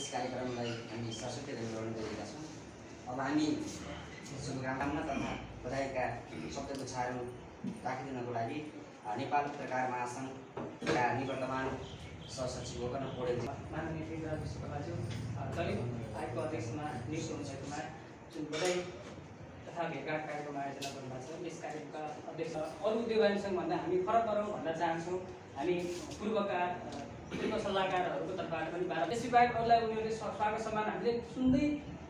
यस कार्यक्रमलाई हामी सरस्वती ग्रहण गरेका छौँ। अब हामी शुभकामना तथा बधाईका शब्दगुच्छाहरू राखिदिनको लागि नेपाल पत्रकार महासङ्घका निवर्तमान सहसचिव गोकर्ण पौडेल माननीय देवराज विश्वकर्माज्यू दलित आयोगको अध्यक्षमा नियुक्त हुनुभएकोमा जुन बधाई तथा भेटघाट कार्यक्रम आयोजना गर्नुभएको छ, यस कार्यक्रमका अध्यक्ष अरू उद्योगहरूसँग भन्दा हामी फरक गरौँ भन्न चाहन्छौँ। हामी पूर्व सल्लाहकारहरूको तर्फबाट पनि त्यसै बाहेक अरूलाई उनीहरूले स्वागत सम्मान हामीले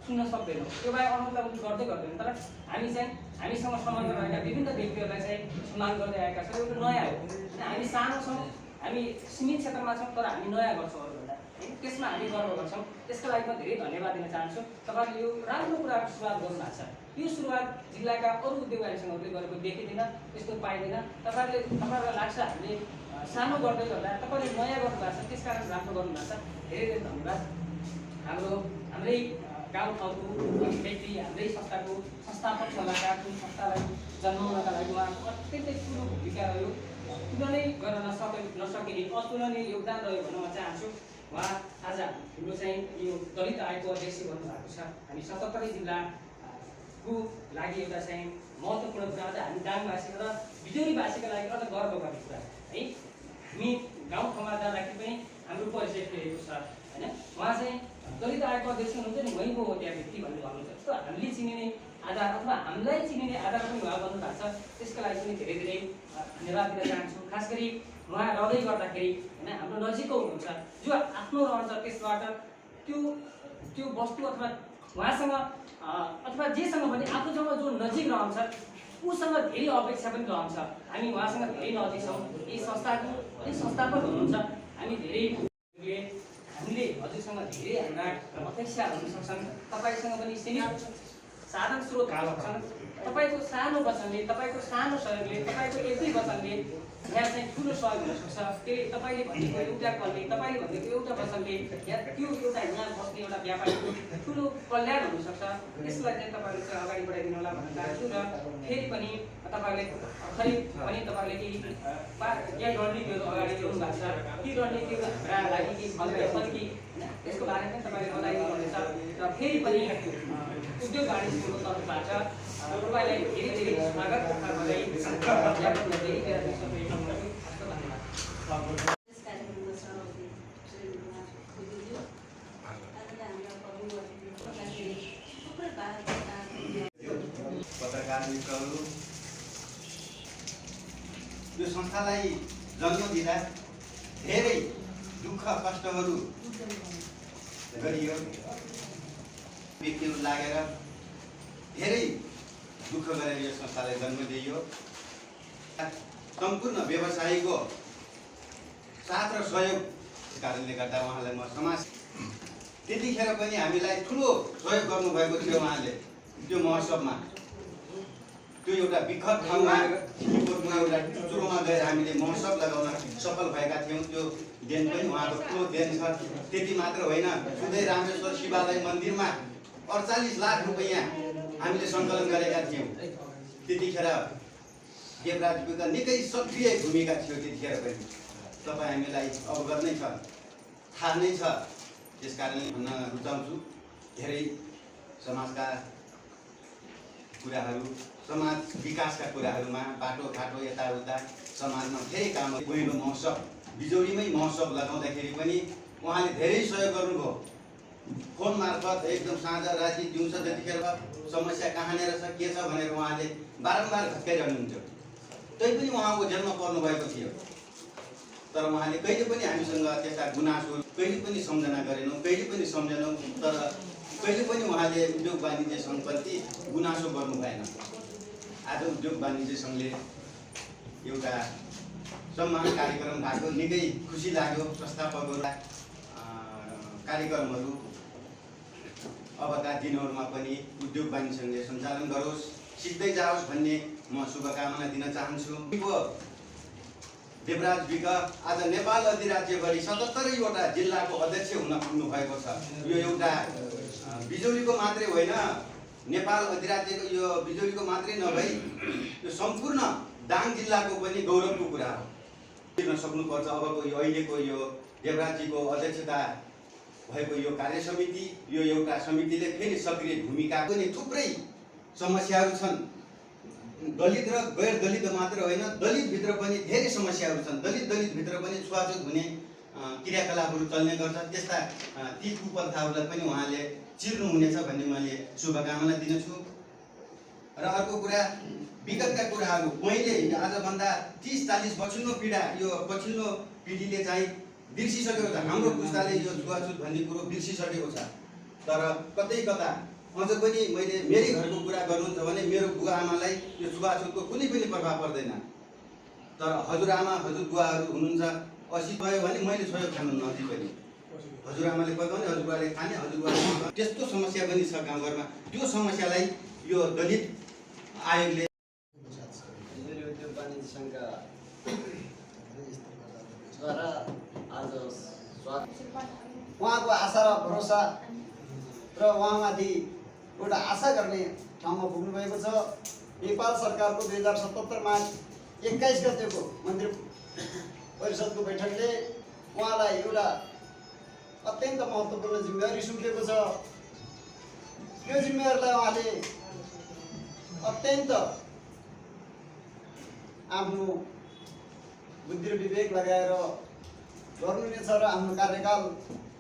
सुन्न सक्दैनौँ। त्यो बाहेक अरूलाई उनीहरू गर्दै गर्दैनौँ। तर हामी चाहिँ हामीसँग सम्बन्ध रहेका विभिन्न व्यक्तिहरूलाई चाहिँ सम्मान गर्दै आएका छौँ। एउटा नयाँ हो, हामी सानो छौँ, हामी सीमित क्षेत्रमा छौँ, तर हामी नयाँ गर्छौँ अरूभन्दा, त्यसमा हामी गर्व गर्छौँ। त्यसका लागि म धेरै धन्यवाद दिन चाहन्छु। तपाईँले यो राम्रो कुराको सुरुवात गर्नुभएको छ। यो सुरुवात जिल्लाका अरू उद्योगहरूसँग गरेको देखिँदैन, त्यस्तो पाइँदैन। तपाईँहरूलाई लाग्छ हामीले सानो गर्दै गर्दा तपाईँले नयाँ गर्नुभएको छ, त्यसकारण राम्रो गर्नुभएको छ। धेरै धेरै धन्यवाद। हाम्रै गाउँठाउँको व्यक्ति, हाम्रै संस्थाको संस्थापक सल्लाहकार, जुन संस्थालाई जन्माउनका लागि उहाँको अत्यन्तै ठुलो भूमिका रह्यो, तुलनै गर्न नसकिने अतुलनीय योगदान रह्यो भन्न म चाहन्छु। उहाँ आज हाम्रो चाहिँ यो दलित आयोगको अध्यक्ष बन्नुभएको छ। हामी 77 जिल्लाको लागि एउटा चाहिँ महत्त्वपूर्ण कुरा अझ हामी दाङवासी र बिजोरीवासीका लागि अझ गर्व गर्ने कुरा है। हामी गाउँठाउँमा जाँदाखेरि पनि हाम्रो परिचय फेरेको छ होइन। उहाँ चाहिँ दलित आयोगको अध्यक्ष हुनुहुन्छ नि, वहीँको हो त्यहाँ व्यक्ति भन्ने भन्नुहुन्छ। जस्तो हामीले चिनिने आधार अथवा हामीलाई चिनिने आधार पनि उहाँ बन्नुभएको छ। त्यसका लागि पनि धेरै धेरै धन्यवाद दिन चाहन्छु। खास गरी उहाँ रहँदै गर्दाखेरि होइन हाम्रो नजिकको हुनुहुन्छ, जो आफ्नो रहन्छ त्यसबाट त्यो वस्तु अथवा उहाँसँग अथवा जेसँग पनि आफूसँग जो नजिक रहन्छ उसँग धेरै अपेक्षा पनि रहन्छ। हामी उहाँसँग धेरै नजिक छौँ। यी संस्थाको संस्थापक हुनुहुन्छ। हामीले हजुरसँग धेरै हाम्रा अपेक्षाहरू हुन सक्छन्। तपाईँसँग पनि सीमित साधन स्रोत हुन सक्छन्। तपाईँको सानो वचनले, तपाईँको सानो सहयोगले, तपाईँको एउटै वचनले यहाँ चाहिँ ठुलो सहयोग हुनसक्छ। त्यसले तपाईँले भनेको एउटा कलले, तपाईँले भनेको एउटा वचनले या त्यो एउटा यहाँ बस्ने एउटा व्यापारीको ठुलो कल्याण हुनसक्छ। यसलाई चाहिँ तपाईँले चाहिँ अगाडि बढाइदिनु होला भन्न चाहन्छु। र फेरि पनि तपाईँले खै पनि तपाईँले केही रणनीतिहरू अगाडि ल्याउनु भएको छ, ती रणनीतिहरू हाम्रा लागि के छन् कि त्यसको बारेमा पनि तपाईँले बताइदिनुहुनेछ। र फेरि पनि उद्योग वाणिज्यको तर्फबाट तपाईँलाई धेरै धेरै स्वागत तथा बधाई ज्ञापन गर्दै पत्रकार मित्रहरू, यो संस्थालाई जन्म दिँदा धेरै दुःख कष्टहरू गरियो। व्यक्तिहरू लागेर धेरै दुःख गरेर यो संस्थालाई जन्म दिइयो। सम्पूर्ण व्यवसायीको साथ र सहयोग कारणले गर्दा उहाँलाई म समाज त्यतिखेर पनि हामीलाई ठुलो सहयोग गर्नुभएको थियो। उहाँले त्यो महोत्सवमा त्यो एउटा विकट ठाउँमा एउटा चुचुरोमा गएर हामीले महोत्सव लगाउन सफल भएका थियौँ। त्यो देन पनि उहाँको ठुलो देन छ। त्यति मात्र होइन, सुदै रामेश्वर शिवालय मन्दिरमा 48 लाख रुपैयाँ हामीले सङ्कलन गरेका थियौँ। त्यतिखेर देवराजका निकै सक्रिय भूमिका थियो। त्यतिखेर पनि तपाईँ हामीलाई अवगत नै छ, थाहा नै छ। त्यस कारणले भन्न रुचाउँछु, धेरै समाजका कुराहरू, समाज विकासका कुराहरूमा बाटोघाटो यताउता समाजमा धेरै काम। पहिलो महोत्सव बिजोडीमै महोत्सव लगाउँदाखेरि पनि उहाँले धेरै सहयोग गर्नुभयो। फोन मार्फत एकदम साँझ राति दिउँसो जतिखेर समस्या कहाँनिर छ के छ भनेर उहाँले बारम्बार झस्काइरहनुहुन्थ्यो। तैपनि उहाँको जन्म पर्नुभएको थियो, तर उहाँले कहिले पनि हामीसँग त्यस्ता गुनासो कहिले पनि सम्झना गरेनौँ, कहिले पनि सम्झेनौँ। तर कहिले पनि उहाँले उद्योग वाणिज्य सङ्घप्रति गुनासो गर्नु भएन। आज उद्योग वाणिज्य सङ्घले एउटा सम्मान कार्यक्रम भएको निकै खुसी लाग्यो। संस्थापकहरूलाई कार्यक्रमहरू अबका दिनहरूमा पनि उद्योग वाणिज्य सङ्घले सञ्चालन गरोस्, सिक्दै जाओस् भन्ने म शुभकामना दिन चाहन्छु। देवराज विक आज नेपाल अधिराज्यभरि 77 वटा जिल्लाको अध्यक्ष हुन पुग्नु भएको छ। यो एउटा बिजोडीको मात्रै होइन, नेपाल अधिराज्यको यो बिजोडीको मात्रै नभई यो सम्पूर्ण दाङ जिल्लाको पनि गौरवको कुरा हो। सक्नुपर्छ। अबको यो अहिलेको यो देवराजीको अध्यक्षता भएको यो कार्य समिति, यो एउटा समितिले फेरि सक्रिय भूमिका पनि थुप्रै समस्याहरू छन्। दलित र गैर दलित मात्र होइन, दलितभित्र पनि धेरै समस्याहरू छन्। दलितभित्र पनि छुवाछुत हुने क्रियाकलापहरू चल्ने गर्छ। त्यस्ता ती कुप्रथाहरूलाई पनि उहाँले चिर्नुहुनेछ भन्ने मैले शुभकामना दिनेछु। र अर्को कुरा, विगतका कुराहरू पहिले आजभन्दा 30-40 पछिल्लो पीडा, यो पछिल्लो पिँढीले चाहिँ बिर्सिसकेको छ। हाम्रो पुस्ताले यो छुवाछुत भन्ने कुरो बिर्सिसकेको छ। तर कतै कता अझ पनि मैले मेरै घरको कुरा गर्नुहुन्छ भने मेरो बुवा आमालाई यो छुवाछुतको कुनै पनि प्रभाव पर्दैन। तर हजुरआमा हजुर बुवाहरू हुनुहुन्छ, 80 भयो भने मैले सहयोग खानु नदी पनि हजुरआमाले पकाउने, हजुरबुवाले खाने, हजुरबुवाले त्यस्तो समस्या पनि छ गाउँघरमा। त्यो समस्यालाई यो दलित आयोगले उद्योग वाणिज्य सङ्घका द्वारा आज उहाँको आशा र भरोसा र उहाँमाथि एउटा आशा गर्ने ठाउँमा पुग्नुभएको छ। नेपाल सरकारको 2077 मार्च 21 गतेको मन्त्री परिषदको बैठकले उहाँलाई एउटा अत्यन्त महत्त्वपूर्ण जिम्मेवारी सुम्पिएको छ। यो जिम्मेवारीलाई उहाँले अत्यन्त आफ्नो बुद्धि र विवेक लगाएर गर्नुहुनेछ र आफ्नो कार्यकाल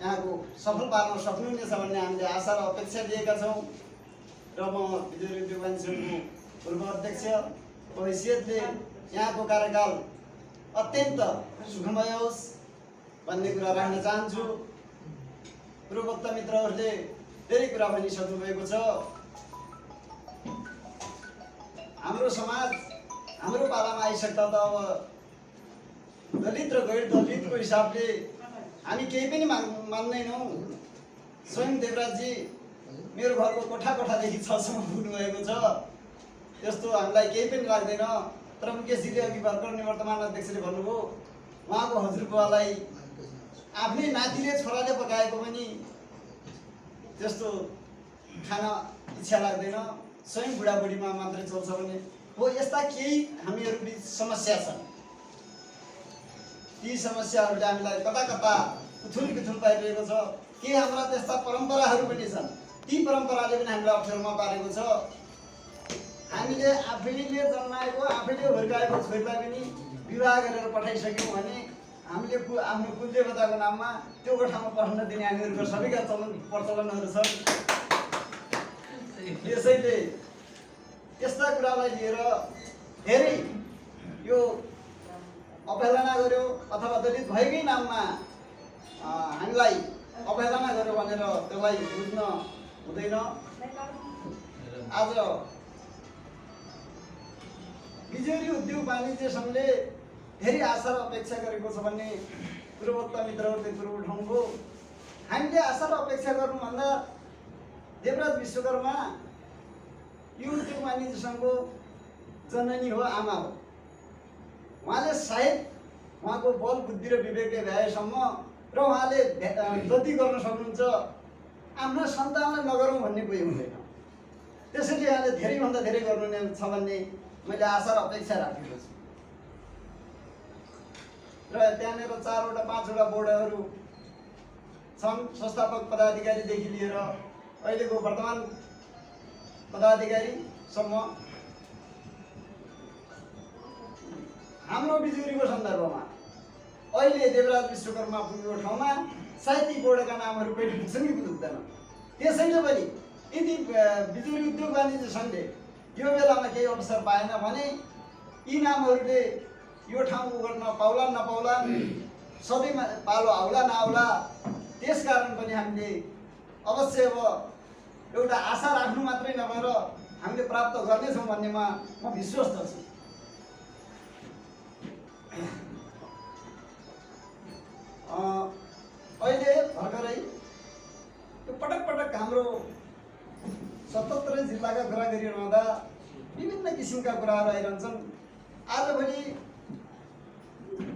यहाँको सफल पार्न सक्नुहुनेछ भन्ने हामीले आशा र अपेक्षा लिएका छौँ। र म बिजुली उद्योग वाणिज्य सङ्घको पूर्व अध्यक्षको हैसियतले यहाँको कार्यकाल अत्यन्त सुखमय होस् भन्ने कुरा राख्न चाहन्छु। पूर्वोक्त मित्रहरूले धेरै कुरा भनिसक्नु भएको छ। हाम्रो समाज हाम्रो पालामा आइसक्दा त अब दलित र गैर दलितको हिसाबले हामी केही पनि मान्दैनौँ। स्वयं देवराजजी मेरो घरको कोठादेखि 6 सम्म पुग्नुभएको छ। त्यस्तो हामीलाई केही पनि लाग्दैन। तर मुकेशजीले अघि भर्खर निवर्तमान अध्यक्षले भन्नुभयो, उहाँको हजुरबुवालाई आफ्नै नातिले छोराले पकाएको पनि त्यस्तो खान इच्छा लाग्दैन। स्वयं बुढाबुढीमा मात्रै चल्छ भने हो। यस्ता केही हामीहरू बिच समस्या छन्। ती समस्याहरूले हामीलाई कता कता उथुल पारिरहेको छ। केही हाम्रा त्यस्ता परम्पराहरू पनि छन्। ती परम्पराले पनि हामीलाई अप्ठ्यारोमा पारेको छ। हामीले आफैले जन्माएको आफैले हुर्काएको छोरीलाई पनि विवाह गरेर पठाइसक्यौँ भने हामीले आफ्नो कुलदेवताको नाममा त्यो कोठामा पठाउन दिने हामीहरूको सबैका प्रचलनहरू छन्। यसैले यस्ता कुरालाई लिएर धेरै यो अवहेलना गर्यो अथवा दलित भएकै नाममा हामीलाई अवहेलना गर्यो भनेर त्यसलाई बुझ्न हुँदैन। आज बिजुली उद्योग वाणिज्य सङ्घले धेरै आशा र अपेक्षा गरेको छ भन्ने पूर्वोक्त मित्रहरूले कुरो उठाउनुभयो। हामीले आशा र अपेक्षा गर्नुभन्दा देवराज विश्वकर्मा यो उद्योग वाणिज्य सङ्घको जननी हो, आमा हो। उहाँले सायद उहाँको बल बुद्धि र विवेकले भ्याएसम्म र उहाँले जति गर्न सक्नुहुन्छ आफ्ना सन्तानलाई नगरौँ भन्ने कोही हुँदैन। त्यसैले उहाँले धेरैभन्दा धेरै गर्नुहुनेछ भन्ने मैले आशा र अपेक्षा राखेको छु। र त्यहाँनिर 4वटा 5वटा बोर्डहरू छन्, संस्थापक पदाधिकारीदेखि लिएर अहिलेको वर्तमान पदाधिकारीसम्म। हाम्रो बिजुलीको सन्दर्भमा अहिले देवराज विश्वकर्मा पुगेको ठाउँमा सायद ती बोर्डका नामहरू कहिले पुग्छन् कि पुग्दैन। त्यसैले पनि यदि बिजुली उद्योग वाणिज्य सङ्घले यो बेलामा केही अवसर पाएन भने यी नामहरूले यो ठाउँ ओगट्न पाउला नपाउला, सबैमा पालो आउला नआउला। त्यसकारण पनि हामीले अवश्य अब एउटा आशा राख्नु मात्रै नभएर हामीले प्राप्त गर्नेछौँ भन्नेमा म विश्वस्त छु। अहिले भर्खरै यो पटक हाम्रो 77 जिल्लाका कुरा गरिरहँदा विभिन्न किसिमका कुराहरू आइरहन्छन्। आजभोलि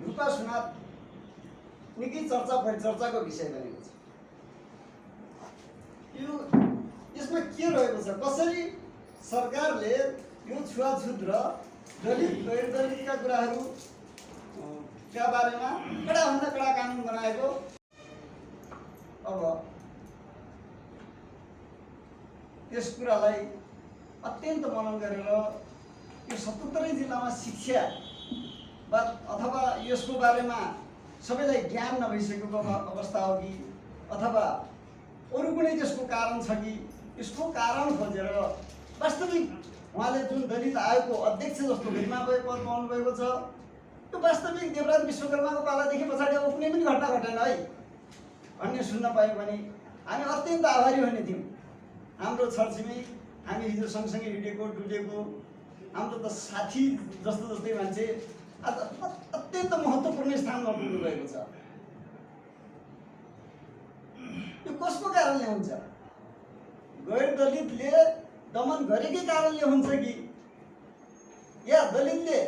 रूपा सुनार निकै चर्चा परिचर्चाको विषय बनेको छ। यो यसमा के रहेको छ, कसरी सरकारले यो छुवाछुत र दलित गैर दलितका कुराहरू का बारेमा कडाभन्दा कडा कानुन बनाएको। अब त्यस कुरालाई अत्यन्त मनन गरेर यो 77 जिल्लामा शिक्षा अथवा यसको बारेमा सबैलाई ज्ञान नभइसकेको अवस्था हो कि अथवा अरू कुनै त्यसको कारण छ कि यसको कारण खोजेर वास्तविक उहाँले जुन दलित आयोगको अध्यक्ष जस्तो गरिमा पद पाउनुभएको छ त्यो वास्तविक देवराज विश्वकर्माको पालादेखि पछाडि अब कुनै पनि घटना घटेन है भन्ने सुन्न पायौँ भने हामी अत्यन्त आभारी हुने थियौँ। हाम्रो छरछिमेक हामी हिजो सँगसँगै हिँडेको डुलेको हाम्रो त साथी जस्तो जस्तै मान्छे आज अत्यन्त महत्त्वपूर्ण स्थानमा पुग्नुभएको छ। यो कसको कारणले हुन्छ? गैर दलितले दमन गरेकै कारणले हुन्छ कि या दलितले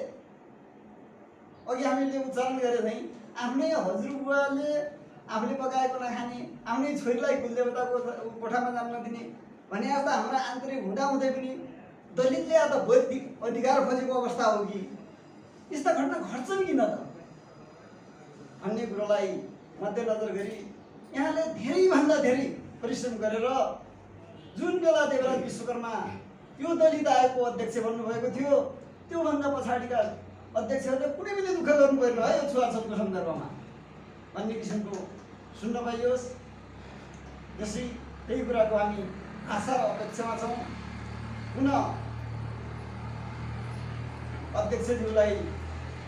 अघि हामीले उच्चारण गरे चाहिँ आफ्नै हजुरबुवाले आफूले पकाएको नखाने, आफ्नै छोरीलाई कुलदेवताको कोठामा जान नदिने भने जस्ता हाम्रा आन्तरिक हुँदाहुँदै पनि दलितले या त बौद्धिक अधिकार खोजेको अवस्था हो कि यस्ता घटना घट्छन् किन त भन्ने कुरोलाई मध्यनजर गरी यहाँले धेरैभन्दा धेरै परिश्रम गरेर जुन बेला देवराज विश्वकर्मा त्यो दलित आयोगको अध्यक्ष बन्नुभएको थियो त्योभन्दा पछाडिका अध्यक्षहरूले कुनै पनि दुःख गर्नु परेन है यो छुवाछुतको सन्दर्भमा भन्ने किसिमको सुन्न पाइयोस्। जसै त्यही कुराको हामी आशा र अपेक्षामा छौँ। पुनः अध्यक्षज्यूलाई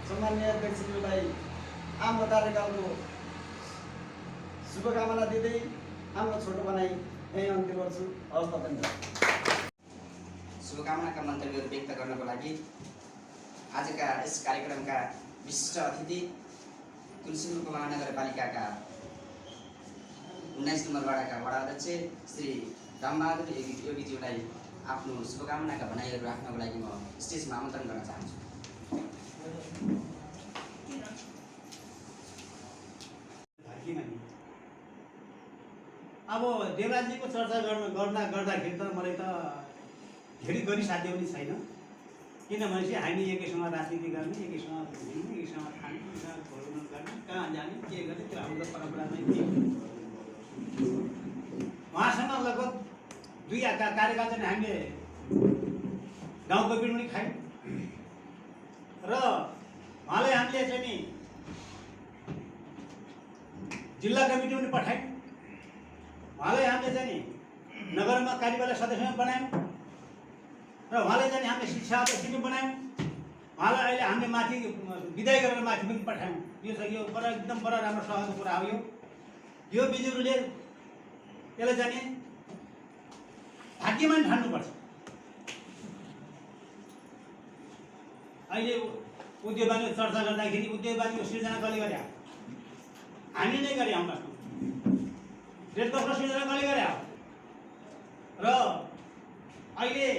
सम्माननीय अध्यक्षज्यूलाई आम कार्यकालको शुभकामना दिँदै हाम्रो छोटो बनाई यही अन्त्य गर्छु। हवस् तपाईँ शुभकामनाका मन्तव्यहरू व्यक्त गर्नको लागि आजका यस कार्यक्रमका विशिष्ट अतिथि तुलसीपुर महानगरपालिकाका 19 नम्बर वडाका वडा अध्यक्ष श्री रामबहादुर योगीज्यूलाई आफ्नो शुभकामनाका भनाइहरू राख्नको लागि म स्टेजमा आमन्त्रण गर्न चाहन्छु। अब देवराजीको चर्चा गर्दाखेरि त मलाई त धेरै गरिसाध्य पनि छैन, किनभने चाहिँ हामी एकैसँग राजनीति गर्ने, एकैसँग घुम्ने, एकैसँग खाने, एकैसँग भोजन गर्ने, कहाँ जाने के गर्ने त्यो हाम्रो परम्परा नै थियो। उहाँसँग लगभग 2 कार्यकाल चाहिँ हामीले गाउँ कमिटी पनि खायौँ र उहाँलाई हामीले चाहिँ नि जिल्ला कमिटी पनि पठायौँ। उहाँलाई हामीले चाहिँ नि नगरमा कार्यालय सदस्य बनायौँ र उहाँलाई चाहिँ हामीले शिक्षा अध्यक्ष पनि बनायौँ। उहाँलाई अहिले हामीले माथि विदाय गरेर माथि पनि पठायौँ। यो बडा एकदम बडा राम्रो सहजको कुरा हो। यो बिजुहरूले यसलाई चाहिँ भाग्यमान ठान्नुपर्छ। अहिले उद्योगवानीको चर्चा गर्दाखेरि उद्योगवानीको सिर्जना कसले गरे? हामी नै गरे हौ। रेड क्रसको सिर्जना कसले गरे? र अहिले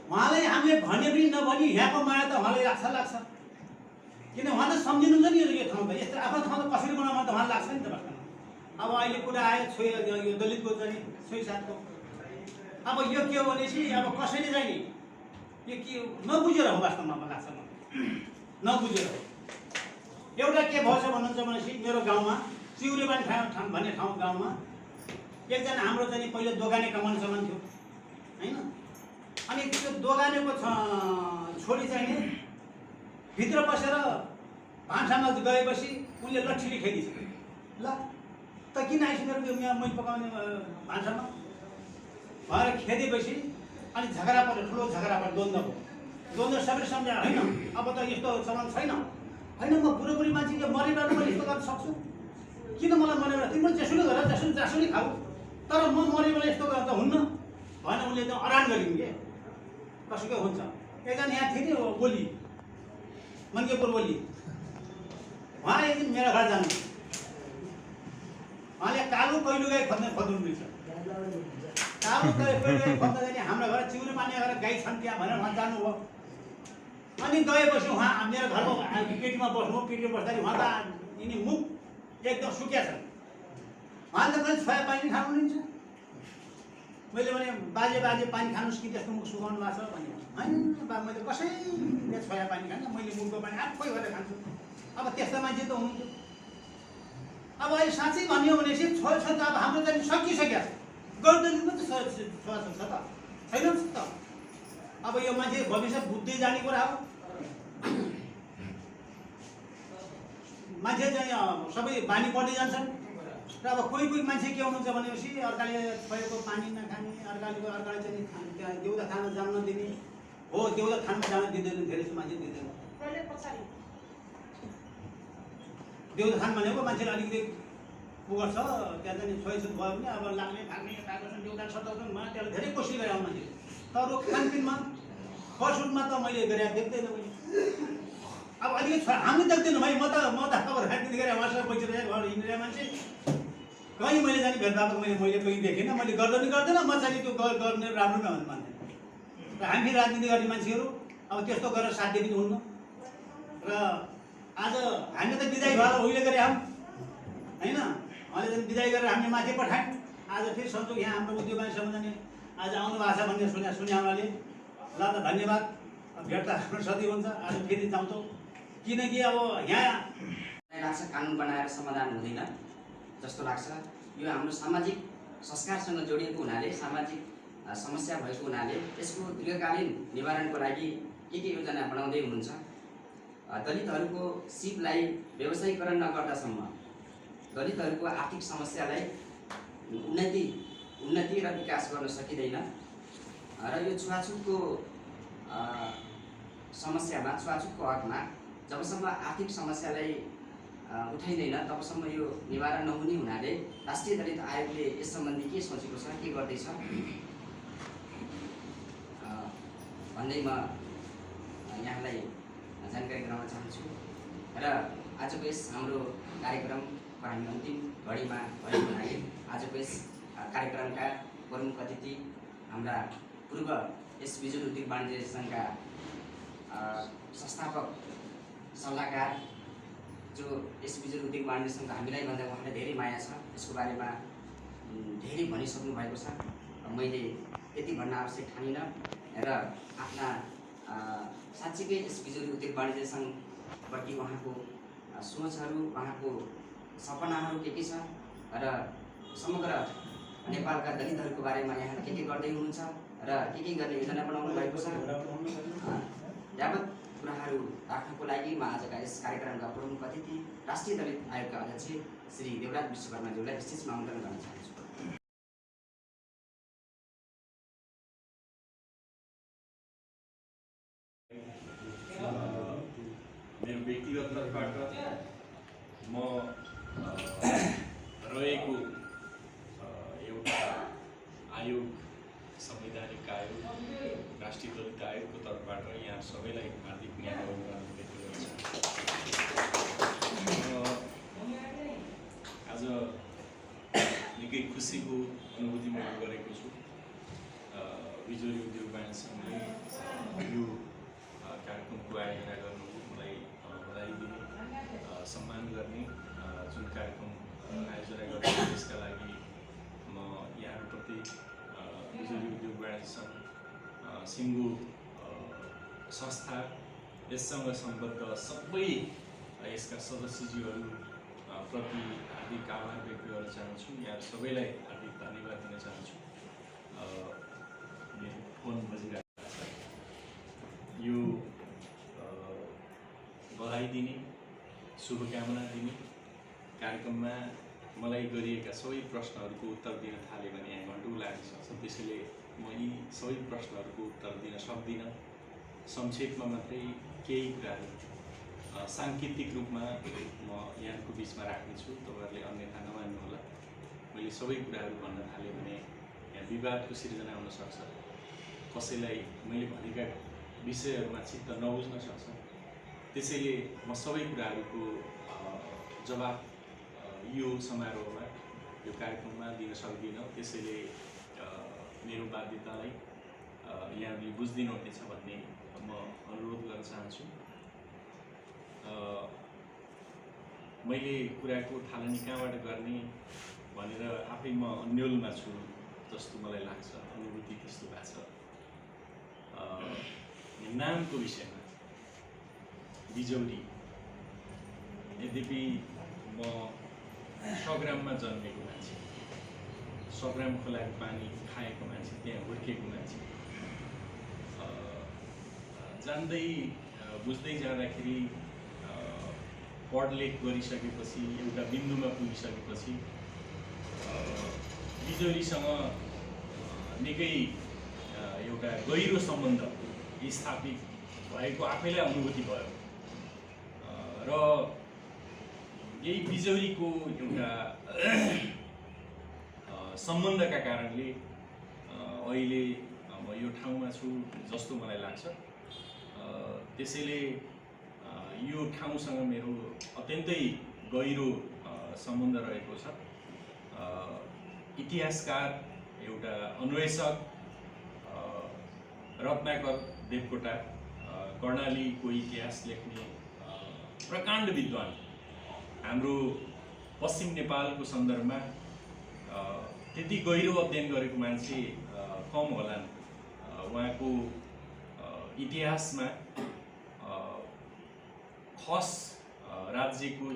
उहाँलाई हामीले भने पनि नभनी यहाँको माया त उहाँलाई लाग्छ किन उहाँले सम्झिनुहुन्छ नि यो ठाउँ त यस्तो आफ्नो ठाउँ त कसरी बनाउनु त उहाँलाई लाग्छ नि त। बस्न अब अहिले कुरा आयो यो दलितको चाहिँ छोई साथको अब यो के हो भनेपछि अब कसैले चाहिँ नि यो के नबुझेर हो वास्तवमा मलाई लाग्छ। नबुझेर हो। एउटा के भएछ भन्नुहुन्छ भनेपछि मेरो गाउँमा चिउरेबानी भन्ने ठाउँ गाउँमा एकजना हाम्रो चाहिँ पहिलो दोकाने कमाउने सामान थियो होइन। अनि त्यो दोकानेको छोरी चाहिँ नि भित्र बसेर भान्सामा गएपछि उनले लट्ठीले खेदिसक्यो। ल त किन आइसकेर त्यो मैले पकाउने भान्सामा भएर खेदेपछि अनि झगडा पऱ्यो, ठुलो झगडा पऱ्यो, द्वन्द्व भयो। द्वन्द्व सबैले सम्झायो होइन अब त यस्तो चलन छैन होइन, म बुढो मान्छे मरेर मैले यस्तो गर्न सक्छु, किन मलाई मरेर तिम्रो जेसुले गरेर जसुले खाऊ, तर म मरेर यस्तो गरेर त हुन्न भएन। उसले त अरान गरिन् के कसैको हुन्छ। एकजना यहाँ थिए नि बोली मनकेपुर बोली, उहाँ एक दिन मेरो घर जानु, उहाँले कालो पहिलो गाई खोज्नुहुन्छ। कालो पहिलो गाई खोज्दा जाने हाम्रो घर चिउरे पानी गरेर गाई छन् त्यहाँ भनेर उहाँ जानुभयो। अनि गएपछि उहाँ मेरो घरको पेटीमा बस्नु, पेटीमा बस्दाखेरि उहाँ त यिनी मुख एकदम सुकिया छ। उहाँले त कहिले छोया पानी खानु लिन्छ। मैले भने बाजे पानी खानुहोस् कि त्यस्तो मुख सुकाउनु भएको छ भने होइन बा मैले कसैले छोया पानी खान्छ, मैले मुखको पानी आफै गरेर खान्छु। अब त्यस्तो मान्छे त हुनुहुन्थ्यो। अब अहिले साँच्चै भन्यो भनेपछि छोरा छोरी त अब हाम्रो चाहिँ सकिसक्यो। गर्दैनौँ त स्वास्थ्य छ त छैन त। अब यो मान्छे भविष्य बुझ्दै जाने कुरा हो। मान्छे चाहिँ सबै बानी पर्दै जान्छन् र अब कोही मान्छे के हुनुहुन्छ भनेपछि अर्काले छोएको पानी नखाने, अर्काले चाहिँ देउता खान जान नदिने हो। देउता खान जान दिँदैन, धेरै जस्तो मान्छे दिँदैन। देउता खान भनेको मान्छेले अलिकति पुगर्छ, त्यहाँ चाहिँ छोइछुत भयो भने अब लाग्ने भाग्ने यताको देउता सताउँछन् मलाई त्यसलाई धेरै कोसिस गरे मान्छे। तर खानपिनमा फलफुलमा त मैले गरेर देख्दैन मैले। अब अलिकति हामी देख्दैनौँ भाइ, म त अब राजनीति गरेर उहाँसँग बसिरहेको घर हिँडेर मान्छे कहीँ मैले जाने भेदभाव मैले कहीँ देखेन। मैले गर्दैन, म चाहिँ त्यो गर्ने राम्रो नभन्छ मान्छे। र हामी राजनीति गर्ने मान्छेहरू अब त्यस्तो गरेर साध्य पनि हुन्न। र आज हामी त विदाई भएर उहिले गरे हम होइन, अहिले चाहिँ विदाई गरेर हामीले माथि पठायौँ। आज फेरि सन्चो यहाँ हाम्रो उद्योग सम्बन्धी आज आउनु भएको छ भन्ने सुने उहाँले। ल त धन्यवाद, भेट त हाम्रो सधैँ हुन्छ। आज फेरि जाउँछौँ किनकि अब यहाँ लाग्छ कानुन बनाएर समाधान हुँदैन जस्तो लाग्छ। यो हाम्रो सामाजिक संस्कारसँग जोडिएको हुनाले, सामाजिक समस्या भएको हुनाले यसको दीर्घकालीन निवारणको लागि के योजना बनाउँदै हुनुहुन्छ? दलितहरूको सिपलाई व्यवसायीकरण नगर्दासम्म दलितहरूको आर्थिक समस्यालाई उन्नति र विकास गर्न सकिँदैन। र यो छुवाछुतको समस्यामा, छुवाछुतको हकमा जबसम्म आर्थिक समस्यालाई उठाइँदैन तबसम्म यो निवारण नहुने हुनाले राष्ट्रिय दलित आयोगले यस सम्बन्धी के सोचेको छ, के गर्दैछ भन्दै म यहाँलाई जानकारी गराउन चाहन्छु। र आजको यस हाम्रो कार्यक्रमको हामी अन्तिम घडीमा भएको हुनाले आजको यस कार्यक्रमका प्रमुख अतिथि हाम्रा पूर्व यस बिजुली उद्योग वाणिज्य सङ्घका संस्थापक सल्लाहकार जो यस बिजुली उद्योग वाणिज्य सङ्घ हामीलाई भन्दा उहाँलाई धेरै माया छ, यसको बारेमा धेरै भनिसक्नु भएको छ। मैले यति भन्न आवश्यक ठानिनँ र आफ्ना साँच्चीकै यस बिजुली उद्योग वाणिज्य सङ्घप्रति उहाँको सोचहरू, उहाँको सपनाहरू के छ र समग्र नेपालका दलितहरूको बारेमा यहाँ के गर्दै हुनुहुन्छ र के गर्ने योजना बनाउनु भएको छ, यावत कुराहरू राख्नको लागि म आजका यस कार्यक्रमका प्रमुख अतिथि राष्ट्रिय दलित आयोगका अध्यक्ष श्री देवराज विश्वकर्माज्यूलाई विशेष आमन्त्रण गर्न चाहन्छु। मेरो व्यक्तिगत तर्फबाट म रहेको एउटा आयोग, संवैधानिक आयोग, राष्ट्रिय दलित आयोगको तर्फबाट यहाँ सबैलाई हार्दिक न्याय व्यक्त गर्न चाहन्छु। आज निकै खुसीको अनुभूति मैले गरेको छु। बिजुली उद्योग वाणिज्य सङ्घले यो कार्यक्रमको आयोजना गर्नु मलाई बधाई दिने, सम्मान गर्ने, जुन कार्यक्रम आयोजना गर्ने त्यसका लागि म यहाँहरूप्रति बिजुली उद्योग वाणिज्य सङ्घ, सिङ्गो संस्था, यससँग सम्बद्ध सबै यसका सदस्यज्यूहरू प्रति हार्दिक आभार व्यक्त गर्न चाहन्छु। यहाँ सबैलाई हार्दिक धन्यवाद दिन चाहन्छु। मेरो फोन बजिरहेको छ। यो बधाई दिने, शुभकामना दिने कार्यक्रममा मलाई गरिएका सबै प्रश्नहरूको उत्तर दिन थाल्यो भने यहाँ घन्टौँ लाग्न सक्छ। त्यसैले म यी सबै प्रश्नहरूको उत्तर दिन सक्दिनँ। संक्षेपमा मात्रै केही कुराहरू साङ्केतिक रूपमा म यहाँको बिचमा राख्नेछु, तपाईँहरूले अन्यथा नमान्नुहोला। मैले सबै कुराहरू भन्न थालेँ भने यहाँ विवादको सिर्जना हुन सक्छ, कसैलाई मैले भनेका विषयहरूमा चित्त नबुझ्न सक्छ। त्यसैले म सबै कुराहरूको जवाब यो समारोहमा, यो कार्यक्रममा दिन सक्दिनँ। त्यसैले मेरो बाध्यतालाई यहाँले बुझिदिनुहुनेछ भन्ने म अनुरोध गर्न चाहन्छु। मैले कुराको थालनी कहाँबाट गर्ने भनेर आफै म अन्योलमा छु जस्तो मलाई लाग्छ, अनुभूति त्यस्तो भएको छ। नामको विषयमा बिजौरी, यद्यपि म सग्राममा जन्मेको मान्छे, सग्राम खोलाको पानी खाएको मान्छे, त्यहाँ हुर्किएको मान्छे, जान्दै बुझ्दै जाँदाखेरि पढलेख गरिसकेपछि एउटा बिन्दुमा पुगिसकेपछि बिजोरीसँग निकै एउटा गहिरो सम्बन्ध स्थापित भएको आफैलाई अनुभूति भयो र यही बिजोरीको एउटा सम्बन्धका कारणले अहिले म यो ठाउँमा छु जस्तो मलाई लाग्छ। त्यसैले यो ठाउँसँग मेरो अत्यन्तै गहिरो सम्बन्ध रहेको छ। इतिहासकार, एउटा अन्वेषक रत्नाकर देवकोटा, कर्णालीको इतिहास लेख्ने प्रकाण्ड विद्वान, हाम्रो पश्चिम नेपालको सन्दर्भमा त्यति गहिरो अध्ययन गरेको मान्छे कम होलान्। उहाँको इतिहासमा खस राज्यको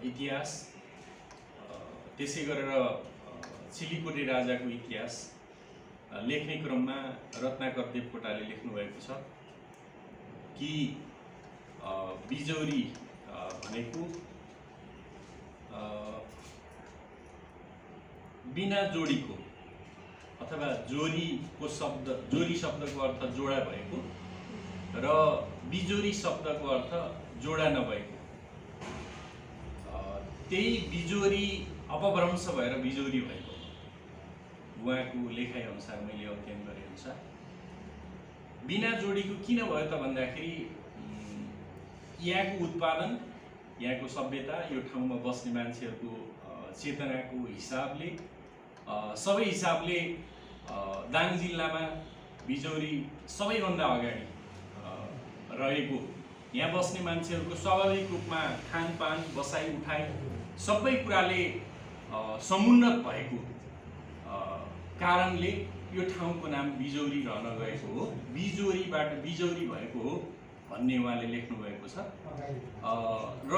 इतिहास, त्यसै गरेर चिलिकोटे राजाको इतिहास लेख्ने क्रममा रत्नाकर देवकोटाले लेख्नुभएको छ कि बिजौरी भनेको बिना जोडीको अथवा जोरीको शब्द, जोरी शब्दको अर्थ जोडा भएको र बिजोरी शब्दको अर्थ जोडा नभएको, त्यही बिजोरी अपभ्रंश भएर बिजोरी भएको उहाँको लेखाइ अनुसार, मैले अध्ययन गरे अनुसार। बिना जोडीको किन भयो त भन्दाखेरि यहाँको उत्पादन, यहाँको सभ्यता, यो ठाउँमा बस्ने मान्छेहरूको चेतनाको हिसाबले, सबै हिसाबले दाङ जिल्लामा बिजौरी सबैभन्दा अगाडि रहेको, यहाँ बस्ने मान्छेहरूको स्वाभाविक रूपमा खानपान, बसाइ उठाइ सबै कुराले समुन्नत भएको कारणले यो ठाउँको नाम बिजौरी रहन गएको हो, बिजोरीबाट बिजौरी भएको हो भन्ने उहाँले लेख्नु भएको छ। र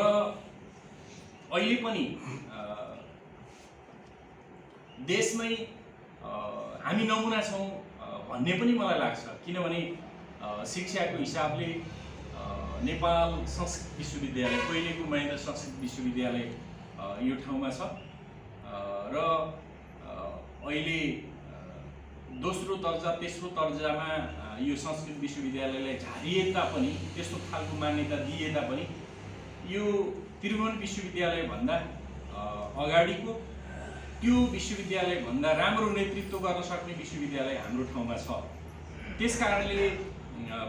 अहिले पनि देशमै हामी नमुना छौँ भन्ने पनि मलाई लाग्छ, किनभने शिक्षाको हिसाबले नेपाल संस्कृत विश्वविद्यालय, पहिलेको महेन्द्र संस्कृत विश्वविद्यालय यो ठाउँमा छ र अहिले दोस्रो दर्जा, तेस्रो दर्जामा यो संस्कृत विश्वविद्यालयलाई झारिए तापनि, त्यस्तो खालको मान्यता दिए तापनि यो त्रिभुवन विश्वविद्यालयभन्दा अगाडिको, त्यो विश्वविद्यालयभन्दा राम्रो नेतृत्व गर्न सक्ने विश्वविद्यालय हाम्रो ठाउँमा छ। त्यसकारणले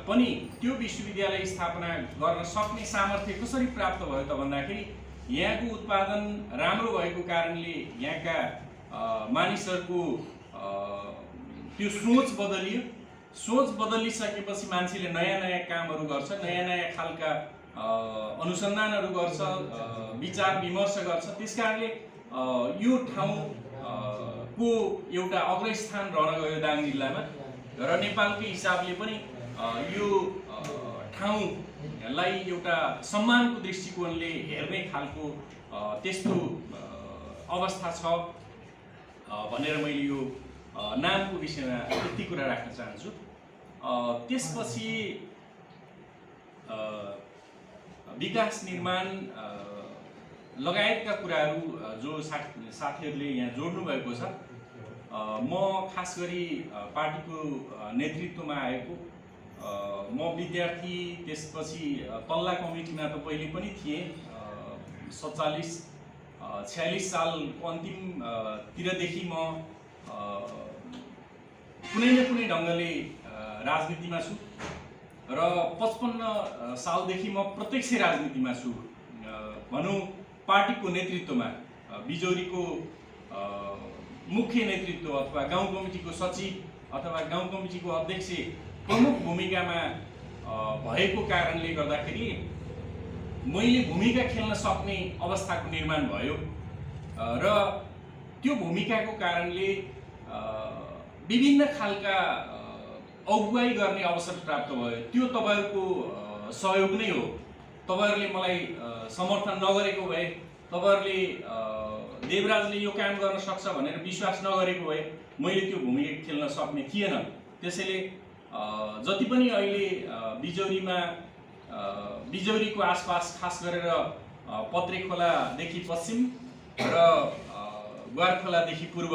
पनि त्यो विश्वविद्यालय स्थापना गर्न सक्ने सामर्थ्य कसरी प्राप्त भयो त भन्दाखेरि यहाँको उत्पादन राम्रो भएको कारणले यहाँका मानिसहरूको त्यो सोच बदलियो। सोच बदलिसकेपछि मान्छेले नयाँ नयाँ कामहरू गर्छ, नयाँ नयाँ खालका अनुसन्धानहरू गर्छ, विचार विमर्श गर्छ। त्यसकारणले यो ठाउँ को एउटा अग्रस्थान रहन गयो दाङ जिल्लामा र नेपालकै हिसाबले पनि यो ठाउँलाई एउटा सम्मानको दृष्टिकोणले हेर्ने खालको त्यस्तो अवस्था छ भनेर मैले यो नामको विषयमा यति कुरा राख्न चाहन्छु। त्यसपछि विकास निर्माण लगायतका कुराहरू जो साथीहरूले यहाँ जोड्नु भएको छ, म खास गरी पार्टीको नेतृत्वमा आएको, म विद्यार्थी, त्यसपछि तल्ला कमिटीमा त पहिले पनि थिएँ। 47-46 सालको अन्तिमतिरदेखि म कुनै न कुनै ढङ्गले राजनीतिमा छु र 55 सालदेखि म प्रत्यक्ष राजनीतिमा छु। भनौँ पार्टीको नेतृत्वमा, बिजौरीको मुख्य नेतृत्व अथवा गाउँ कमिटीको सचिव अथवा गाउँ कमिटीको अध्यक्ष प्रमुख भूमिकामा भएको कारणले गर्दाखेरि मैले भूमिका खेल्न सक्ने अवस्थाको निर्माण भयो र त्यो भूमिकाको कारणले विभिन्न खालका अगुवाई गर्ने अवसर प्राप्त भयो। त्यो तपाईहरुको सहयोग नै हो। तपाईहरुले मलाई समर्थन नगरेको भए तपाईहरुले देवराजले यो काम गर्न सक्छ भनेर विश्वास नगरेको भए मैले त्यो भूमिका खेल्न सक्ने थिएन। त्यसैले जति पनि अहिले बिजौरीमा बिजौरीको आसपास खास गरेर पत्रेखोलादेखि पश्चिम र ग्वारखोलादेखि पूर्व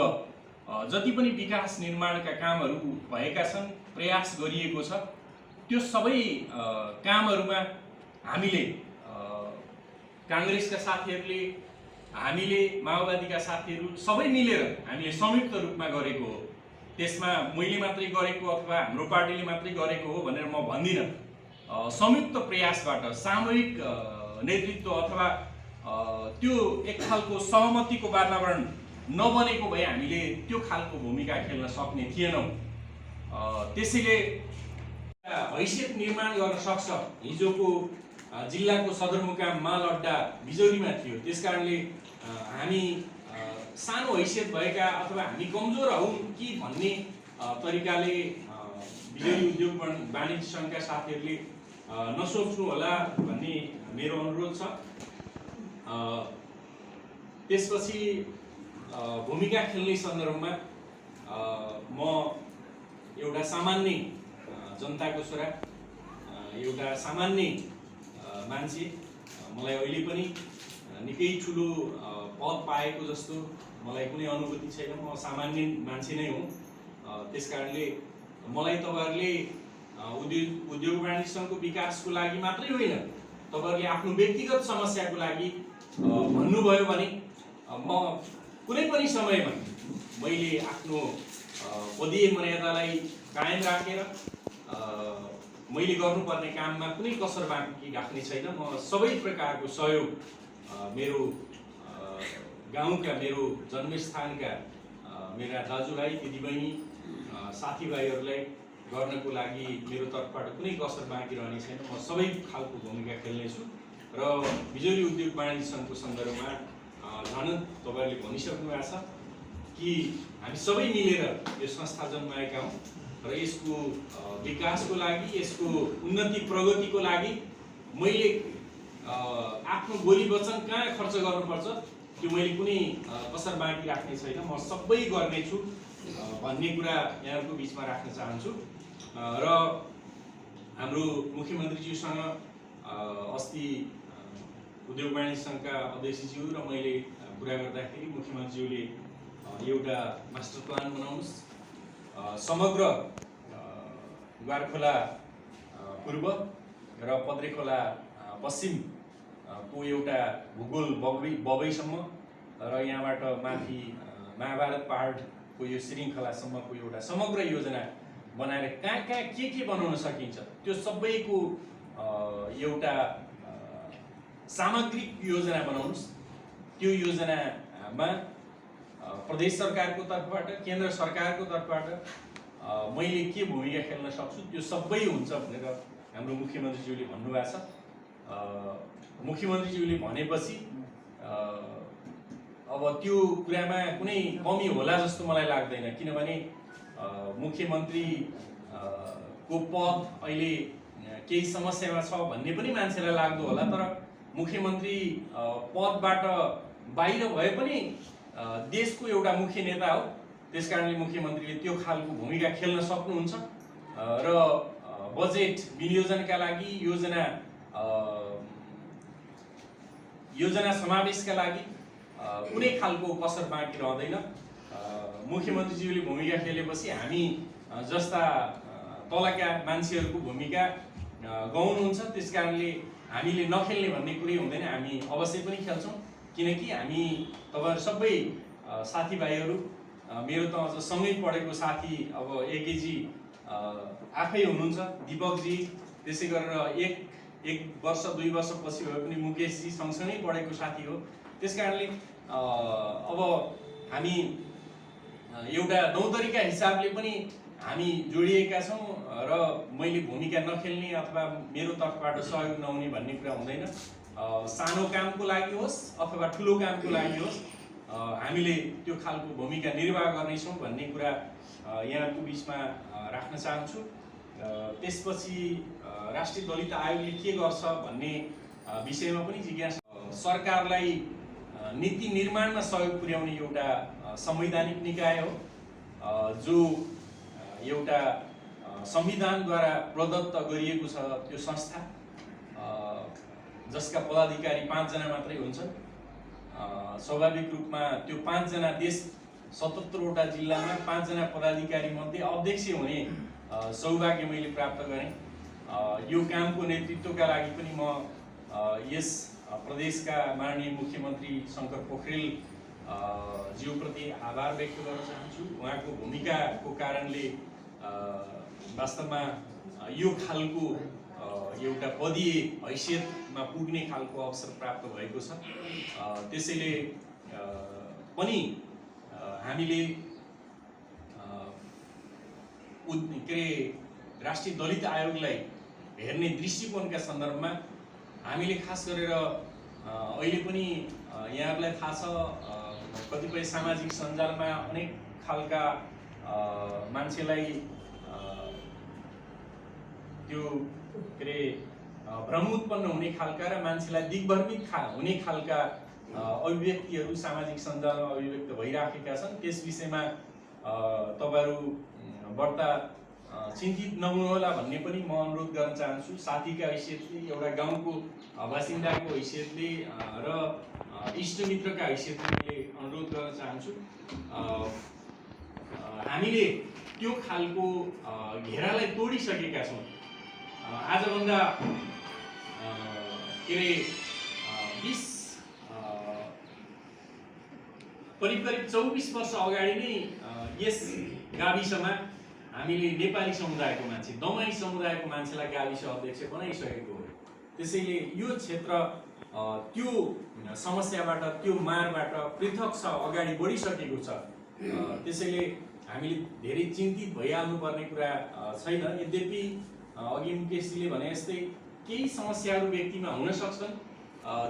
जति पनि विकास निर्माणका कामहरू भएका छन्, प्रयास गरिएको छ, त्यो सबै कामहरूमा हामीले कांग्रेसका साथीहरूले, हामीले माओवादीका साथीहरू सबै मिलेर हामीले संयुक्त रूपमा गरेको हो। त्यसमा मैले मात्रै गरेको अथवा हाम्रो पार्टीले मात्रै गरेको हो भनेर म भन्दिनँ। संयुक्त प्रयासबाट सामूहिक नेतृत्व अथवा त्यो एक खालको सहमतिको वातावरण नबनेको भए हामीले त्यो खालको भूमिका खेल्न सक्ने थिएनौँ। त्यसैले हैसियत निर्माण गर्न सक्छ। हिजोको जिल्लाको सदरमुकाम माल अड्डा बिजौरीमा थियो, त्यसकारणले हामी सानो हैसियत भएका अथवा हामी कमजोर हौँ कि भन्ने तरिकाले बिजौरी उद्योग वाणिज्य सङ्घका साथीहरूले नसोच्नु होला भन्ने मेरो अनुरोध छ। त्यसपछि भूमिका खेल्ने सन्दर्भमा म एउटा सामान्य जनताको छोरा, एउटा सामान्य मान्छे, मलाई अहिले पनि निकै ठुलो पद पाएको जस्तो मलाई कुनै अनुभूति छैन। म सामान्य मान्छे नै हुँ। त्यसकारणले मलाई तपाईहरुले उद्योग वाणिज्य सङ्घको विकासको लागि मात्रै होइन, तपाईहरुले आफ्नो व्यक्तिगत समस्याको लागि भन्नुभयो भने म कुनै पनि समयमा मैले आफ्नो पदीय मर्यादालाई कायम राखेर मैले गर्नुपर्ने काममा कुनै कसर बाँकी राख्ने छैन। म सबै प्रकारको सहयोग मेरो गाउँका, मेरो जन्मस्थानका मेरा दाजुभाइ, दिदीबहिनी, साथीभाइहरूलाई गर्नको लागि मेरो तर्फबाट कुनै कसर बाँकी रहने छैन। म सबै खालको भूमिका खेल्नेछु र बिजौरी उद्योग वाणिज्य सङ्घको सन्दर्भमा झन् तपाईहरुले भनिसक्नु भएको छ कि हामी सबै मिलेर यो संस्था जन्माएका हौँ र यसको विकासको लागि, यसको उन्नति प्रगतिको लागि मैले आफ्नो बोली वचन कहाँ खर्च गर्नुपर्छ त्यो मैले कुनै कसर बाँकी राख्ने छैन। म सबै गर्नेछु भन्ने कुरा यहाँहरुको बीचमा राख्न चाहन्छु। र हाम्रो मुख्यमन्त्रीज्यूसँग अस्ति उद्योग वाणिज्य सङ्घका अध्यक्षज्यू र मैले कुरा गर्दाखेरि मुख्यमन्त्रीज्यूले एउटा मास्टर प्लान बनाउनुस्, समग्र ग्वारखोला पूर्व र पत्रेखोला पश्चिमको एउटा भूगोल बबैसम्म र यहाँबाट माथि महाभारत पहाडको यो श्रृङ्खलासम्मको एउटा समग्र योजना बनाएर कहाँ कहाँ के बनाउन सकिन्छ त्यो सबैको एउटा सामग्रिक योजना बनाउनुस्। त्यो योजनामा प्रदेश सरकारको तर्फबाट, केन्द्र सरकारको तर्फबाट मैले के भूमिका खेल्न सक्छु त्यो सबै हुन्छ भनेर हाम्रो मुख्यमन्त्रीज्यूले भन्नुभएको छ। मुख्यमन्त्रीज्यूले भनेपछि अब त्यो कुरामा कुनै कमी होला जस्तो मलाई लाग्दैन, किनभने मुख्यमन्त्री को पद अहिले केही समस्यामा छ भन्ने पनि मान्छेलाई लाग्दो होला, तर मुख्यमन्त्री पदबाट बाहिर भए पनि देशको एउटा मुख्य नेता हो। त्यसकारणले मुख्यमन्त्रीले त्यो खालको भूमिका खेल्न सक्नुहुन्छ र बजेट विनियोजनका लागि, योजना समावेशका लागि कुनै खालको कसर बाँकी रहँदैन। मुख्यमन्त्रीज्यूले भूमिका खेलेपछि हामी जस्ता तलका मान्छेहरूको भूमिका गाउनुहुन्छ, त्यसकारणले हामीले नखेल्ने भन्ने कुरै हुँदैन। हामी अवश्य पनि खेल्छौँ, किनकि हामी तपाईहरु सबै साथीभाइहरू, मेरो त अझ सँगै पढेको साथी अब एकेजी आफै हुनुहुन्छ, दीपकजी, त्यसै गरेर एक वर्ष 2 वर्ष पछि भए पनि मुकेशजी सँगसँगै पढेको साथी हो। त्यसकारणले अब हामी एउटा नौतरीका हिसाबले पनि हामी जोडिएका छौँ र मैले भूमिका नखेल्ने अथवा मेरो तर्फबाट सहयोग नहुने भन्ने कुरा हुँदैन। सानो कामको लागि होस् अथवा ठुलो कामको लागि होस्, हामीले त्यो खालको भूमिका निर्वाह गर्नेछौँ भन्ने कुरा यहाँको बिचमा राख्न चाहन्छु। त्यसपछि राष्ट्रिय दलित आयोगले के गर्छ भन्ने विषयमा पनि जिज्ञासा। सरकारलाई नीति निर्माणमा सहयोग पुर्याउने एउटा संवैधानिक निकाय हो, जो एउटा संविधानद्वारा प्रदत्त गरिएको छ त्यो संस्था, जसका पदाधिकारी 5 जना मात्रै हुन्छन्। स्वाभाविक रूपमा त्यो 5 जना देश 77 वटा जिल्लामा 5 जना पदाधिकारी मध्ये अध्यक्ष हुने सौभाग्य मैले प्राप्त गरेँ। यो कामको नेतृत्वका लागि पनि म यस प्रदेशका माननीय मुख्यमन्त्री शङ्कर पोखरेल ज्यूप्रति आभार व्यक्त गर्न चाहन्छु। उहाँको भूमिकाको कारणले वास्तवमा यो खालको एउटा पदीय हैसियतमा पुग्ने खालको अवसर प्राप्त भएको छ। त्यसैले पनि हामीले राष्ट्रिय दलित आयोगलाई हेर्ने दृष्टिकोणका सन्दर्भमा हामीले खास गरेर अहिले पनि यहाँहरूलाई थाहा छ, कतिपय सामाजिक सञ्जालमा अनेक खालका मान्छेलाई त्यो भ्रम उत्पन्न हुने खालका र मान्छेलाई दिग्भ्रमित हुने खालका अभिव्यक्तिहरू सामाजिक सञ्जालमा अभिव्यक्त भइराखेका छन्। त्यस विषयमा तपाईहरु बढ्ता चिन्तित नहुनुहोला भन्ने पनि म अनुरोध गर्न चाहन्छु। साथीका हैसियतले, एउटा गाउँको बासिन्दाको हैसियतले र इष्टमित्रका हैसियतले अनुरोध गर्न चाहन्छु। हामीले त्यो खालको घेरालाई तोडिसकेका छौँ। आजभन्दा करिब 24 वर्ष अगाडि नै यस गाविसमा हामीले नेपाली समुदायको मान्छे, दमाई समुदायको मान्छेलाई गाविस अध्यक्ष बनाइसकेको हो। त्यसैले यो क्षेत्र त्यो समस्याबाट, त्यो मारबाट पृथक छ, अगाडि बढिसकेको छ। त्यसैले हामीले धेरै चिन्तित भइहाल्नु पर्ने कुरा छैन। यद्यपि अघि मुकेशजीले भने जस्तै केही समस्याहरू व्यक्तिमा हुन सक्छन्,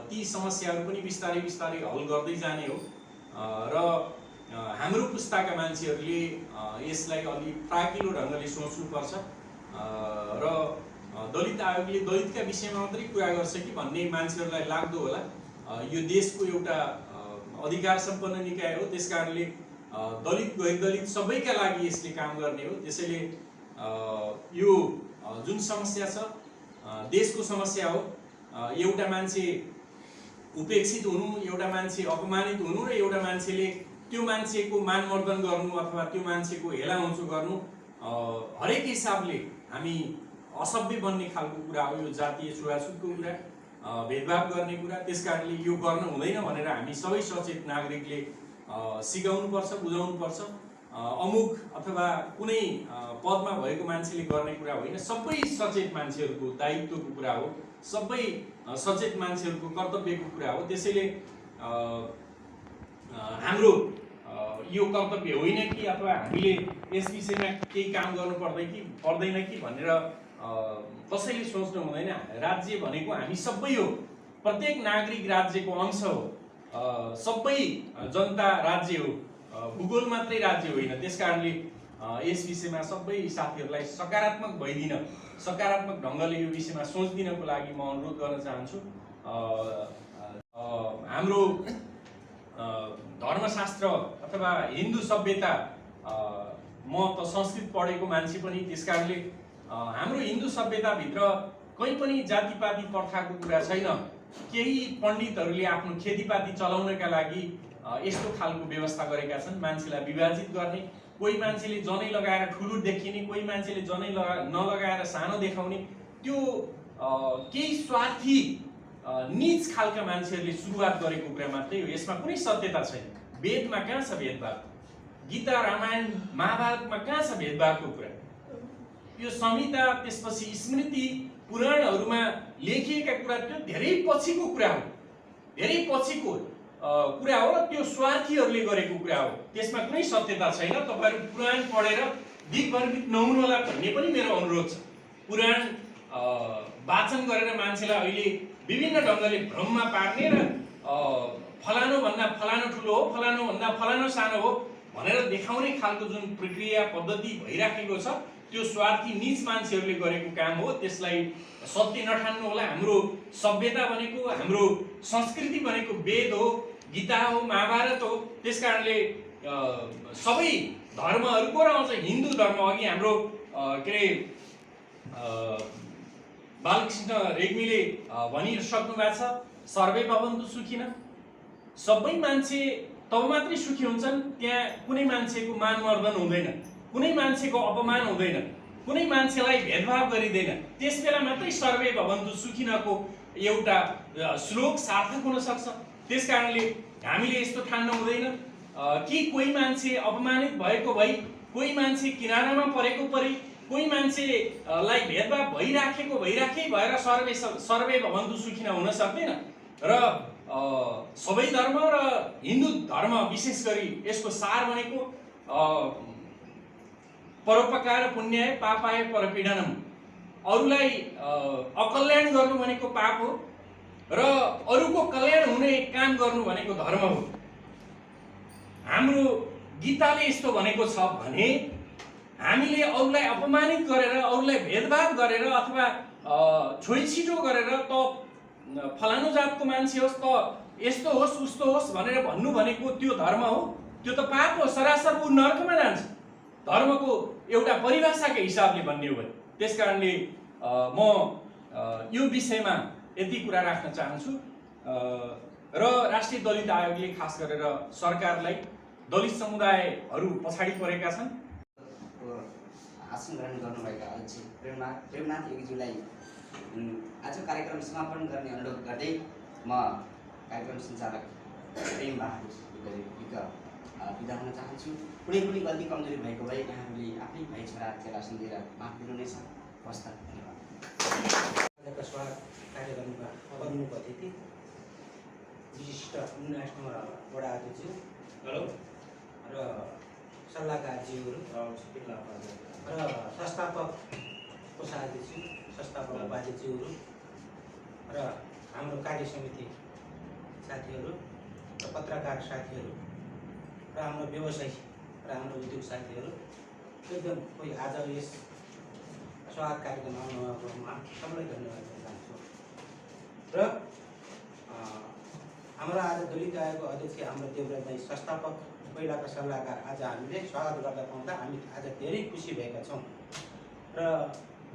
ती समस्याहरू पनि बिस्तारै बिस्तारै हल गर्दै जाने हो र हाम्रो पुस्ताका मान्छेहरूले यसलाई अलि प्राकिलो ढङ्गले सोच्नुपर्छ र दलित आयोगले दलितका विषयमा मात्रै कुरा गर्छ कि भन्ने मान्छेहरूलाई लाग्दो होला। यो देशको एउटा अधिकार सम्पन्न निकाय हो, त्यसकारणले दलित गैर दलित सबैका लागि यसले काम गर्ने हो। त्यसैले यो जुन समस्या छ देशको समस्या हो। एउटा मान्छे उपेक्षित हुनु, एउटा मान्छे अपमानित हुनु र एउटा मान्छेले त्यो मान्छेको मानमर्दन गर्नु अथवा त्यो मान्छेको हेलाउँचो गर्नु हरेक हिसाबले हामी असभ्य बन्ने खालको कुरा हो। यो जातीय छुवाछुतको कुरा, भेदभाव गर्ने कुरा। त्यसकारणले यो गर्न हुँदैन भनेर हामी सबै सचेत नागरिकले सिकाउनुपर्छ, बुझाउनुपर्छ। अमुक अथवा कुनै पदमा भएको मान्छेले गर्ने कुरा होइन, सबै सचेत मान्छेहरूको दायित्वको कुरा हो, सबै सचेत मान्छेहरूको कर्तव्यको कुरा हो। त्यसैले हाम्रो यो कर्तव्य होइन कि अथवा हामीले यस विषयमा केही काम गर्नु पर्दैन कि भनेर कसैले सोच्नु हुँदैन। राज्य भनेको हामी सबै हो, प्रत्येक नागरिक राज्यको अंश हो, सबै जनता राज्य हो, भूगोल मात्रै राज्य होइन। त्यसकारणले यस विषयमा सबै साथीहरूलाई सकारात्मक भइदिन, सकारात्मक ढङ्गले यो विषयमा सोच्दिनको लागि म अनुरोध गर्न चाहन्छु। हाम्रो धर्मशास्त्र अथवा हिन्दू सभ्यता, म त संस्कृत पढेको मान्छे पनि, त्यसकारणले हाम्रो हिन्दू सभ्यताभित्र कहीँ पनि जातिपाती प्रथाको कुरा छैन। केही पण्डितहरूले आफ्नो खेतीपाती चलाउनका लागि यस्तो खालको व्यवस्था गरेका छन्, मान्छेलाई विभाजित गर्ने। कोही मान्छेले जनै लगाएर ठुलो देखिने, कोही मान्छेले जनै नलगाएर सानो देखाउने, त्यो केही स्वार्थी नीच खालका मान्छेहरूले सुरुवात गरेको कुरा मात्रै हो। यसमा कुनै सत्यता छैन। वेदमा कहाँ छ भेदभाव? गीता, रामायण, महाभारतमा कहाँ छ भेदभावको कुरा? यो संहिता, त्यसपछि स्मृति, पुराणहरूमा लेखिएका कुरा त्यो धेरै पछिको कुरा हो, धेरै पछिको कुरा हो र त्यो स्वार्थीहरूले गरेको कुरा हो। त्यसमा कुनै सत्यता छैन। तपाईहरु पुराण पढेर दिग्भ्रमित नहुनुहोला भन्ने पनि मेरो अनुरोध छ। पुराण वाचन गरेर मान्छेलाई अहिले विभिन्न ढङ्गले भ्रममा पार्ने र फलानो भन्दा फलानो ठुलो हो, फलानो भन्दा फलानो सानो हो भनेर देखाउने खालको जुन प्रक्रिया पद्धति भइराखेको छ, त्यो स्वार्थी नीच मान्छेहरूले गरेको काम हो। त्यसलाई सत्य नठान्नु होला। हाम्रो सभ्यता भनेको, हाम्रो संस्कृति भनेको वेद हो, गीता हो, महाभारत हो। त्यस कारणले सबै धर्महरूको र आउँछ हिन्दू धर्म अघि हाम्रो के अरे बालकृष्ण रेग्मीले भनिसक्नु भएको छ, सर्वे भवन्तु सुखिनः। सबै मान्छे तब मात्रै सुखी हुन्छन् त्यहाँ कुनै मान्छेको मानमर्दन हुँदैन, कुनै मान्छेको अपमान हुँदैन, कुनै मान्छेलाई भेदभाव गरिँदैन। त्यसबेला मात्रै सर्वे भवन्तु सुखिनःको एउटा श्लोक सार्थक हुन सक्छ। त्यस कारणले हामीले यस्तो ठान्न हुँदैन कि कोही मान्छे अपमानित भएको भई, कोही मान्छे किनारामा परेको परि, कोही मान्छेलाई भेदभाव भइराखेको भइराखे भएर सर्वे भवन्तु सुखिनः हुन सक्दैन। र सबै धर्म र हिन्दू धर्म विशेष गरी यसको सार भनेको परोपकार पुण्याय पापाय परपीडनम। अरूलाई अकल्याण गर्नु भनेको पाप हो र अरूको कल्याण हुने काम गर्नु भनेको धर्म हो। हाम्रो गीताले यस्तो भनेको छ भने हामीले अरूलाई अपमानित गरेर, अरूलाई भेदभाव गरेर अथवा छोइछिटो गरेर त फलानु जातको मान्छे होस् त यस्तो होस् उस्तो होस् भनेर भन्नु भनेको त्यो धर्म हो? त्यो त पाप हो, सरासर ऊ नर्कमा जान्छ धर्मको एउटा परिभाषाकै हिसाबले भन्ने हो भने। त्यस कारणले म यो विषयमा यति कुरा राख्न चाहन्छु र राष्ट्रिय दलित आयोगले खास गरेर सरकारलाई दलित समुदायहरू पछाडि परेका छन् आसन ग्रहण गर्नुभएका अध्यक्ष प्रेमनाथ योगीज्यूलाई आज कार्यक्रम समापन गर्ने अनुरोध गर्दै म कार्यक्रम सञ्चालक प्रेम बहादुर बिदा हुन चाहन्छु। कुनै पनि गल्ती कमजोरी भएको भए यहाँहरूले आफ्नै भाइ छोरा चेला सम्झेर माफ दिनुहुनेछ। हवस् त, धन्यवाद। स्वागत कार्यक्रममा गर्नुको अतिथि विशिष्ट 19 नम्बर वडा अध्यक्ष र सल्लाहकारज्यूहरू र संस्थापक कोषाध्यक्ष, संस्थापक उपाध्यक्षहरू र हाम्रो कार्य समिति साथीहरू र पत्रकार साथीहरू र हाम्रो व्यवसायी र हाम्रो उद्योग साथीहरू एकदम कोही आज यस स्वागत कार्यक्रम आउनुभएकोमा सबैलाई धन्यवाद दिन चाहन्छु। र हाम्रो आज दलित आयोगको अध्यक्ष हाम्रो देवराज दाई, संस्थापक पहिलाका सल्लाहकार, आज हामीले स्वागत गर्दा पाउँदा हामी आज धेरै खुसी भएका छौँ। र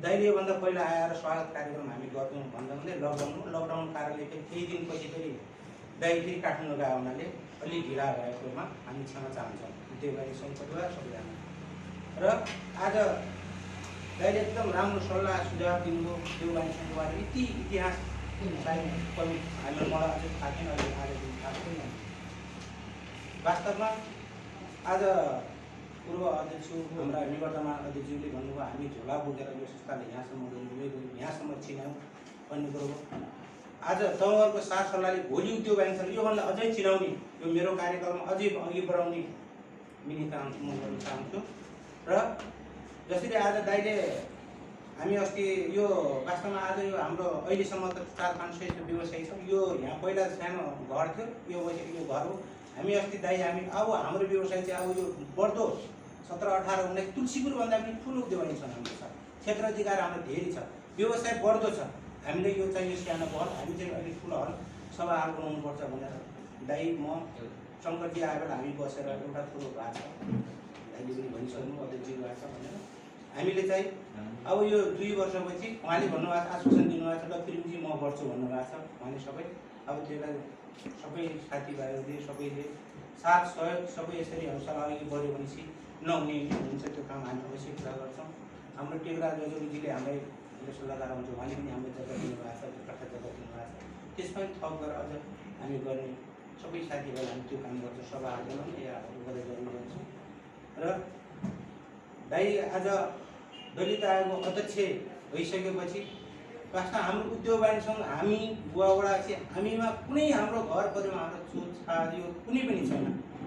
दाइले योभन्दा पहिला आएर स्वागत कार्यक्रम हामी गर्थ्यौँ भन्दा भन्दै लकडाउन कारणले फेरि केही दिनपछि फेरि दाइ फेरि काठमाडौँ गएको हुनाले अलिक ढिला भएकोमा हामी क्षमा चाहन्छौँ देवराज सङ्घ परिवार सबैजना। र आज दाइले एकदम राम्रो सल्लाह सुझाव दिनुभयो देवराज सङ्घबाट। यति इतिहास हामीलाई मलाई अझै थाहा थिएन, अहिले आजदेखि थाहा छैन। वास्तवमा आज पूर्व अध्यक्ष हाम्रा निवर्तमान अध्यक्षज्यूले भन्नुभयो हामी झोला बोकेर यो संस्थाले यहाँसम्म गऱ्यौँ, यहाँसम्म चिनायौँ भन्ने कुरो हो। आज तपाईँहरूको साथ सल्लाहले भोलि उद्योग ब्याङ्कसँग योभन्दा अझै चिनाउने, यो मेरो कार्यक्रममा अझै अघि बढाउने विनती म गर्न चाहन्छु। र जसरी आज दाइले हामी अस्ति यो वास्तवमा आज यो हाम्रो अहिलेसम्म त 400-500 व्यवसायी छ। यो यहाँ पहिला सानो घर थियो, यो घर हो। हामी अस्ति दाइ हामी अब हाम्रो व्यवसाय चाहिँ अब यो बढ्दो 17, 18, 19 तुलसीपुर भन्दा पनि ठुलो उद्योग छन् हाम्रो छ। क्षेत्र अधिकार हाम्रो धेरै छ, व्यवसाय बढ्दो छ। हामीले यो चाहिँ यो सानो घर हामी चाहिँ अलिक ठुलो हल सभा हाल बनाउनुपर्छ भनेर दाइ म शङ्करजी आएर हामी बसेर एउटा ठुलो भएको छ, दाइले पनि भनिसक्नु अध्यक्ष भएको छ भनेर हामीले चाहिँ अब यो 2 वर्षपछि उहाँले भन्नुभएको छ, आश्वासन दिनुभएको छ, ल प्रेमजी म गर्छु भन्नुभएको छ। उहाँले सबै अब त्यसलाई सबै साथीभाइहरूले सबैले साथ सहयोग सबै यसरी हौसला अघि बढ्यो भनेपछि नहुने हुन्छ त्यो काम हामी अवश्य पुरा गर्छौँ। हाम्रो टेकराज गजोलीजीले हामीलाई सल्लाहकार हुन्छ, उहाँले पनि हाम्रो जग्गा दिनुभएको छ, कट्ठा जग्गा दिनुभएको छ। त्यसमा थप गरेर अझ हामी गर्ने सबै साथीभाइले हामी त्यो काम गर्छौँ, सभा हाल्दैनौँ या गरेर गर्ने गर्छौँ। र दाइ आज दलित आयोगको अध्यक्ष भइसकेपछि वास्तव हाम्रो उद्योग वाणिज्यसँग हामी बुवावडा चाहिँ हामीमा कुनै हाम्रो घर परिवारमा हाम्रो चोट छाड यो कुनै पनि छैन,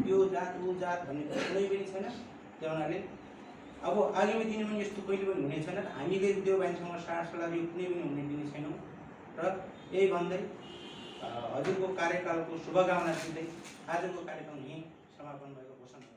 यो जात ऊ जात भन्ने कुनै पनि छैन। त्यो हुनाले अब आगामी दिनमा यस्तो कहिले पनि हुने छैन। हामीले उद्योग वाणिज्यसँग सारसल्लाह यो कुनै पनि हुने दिने छैनौँ। र यही भन्दै हजुरको कार्यकालको शुभकामना दिँदै आजको कार्यक्रम यहीँ समापन भएको घोषणा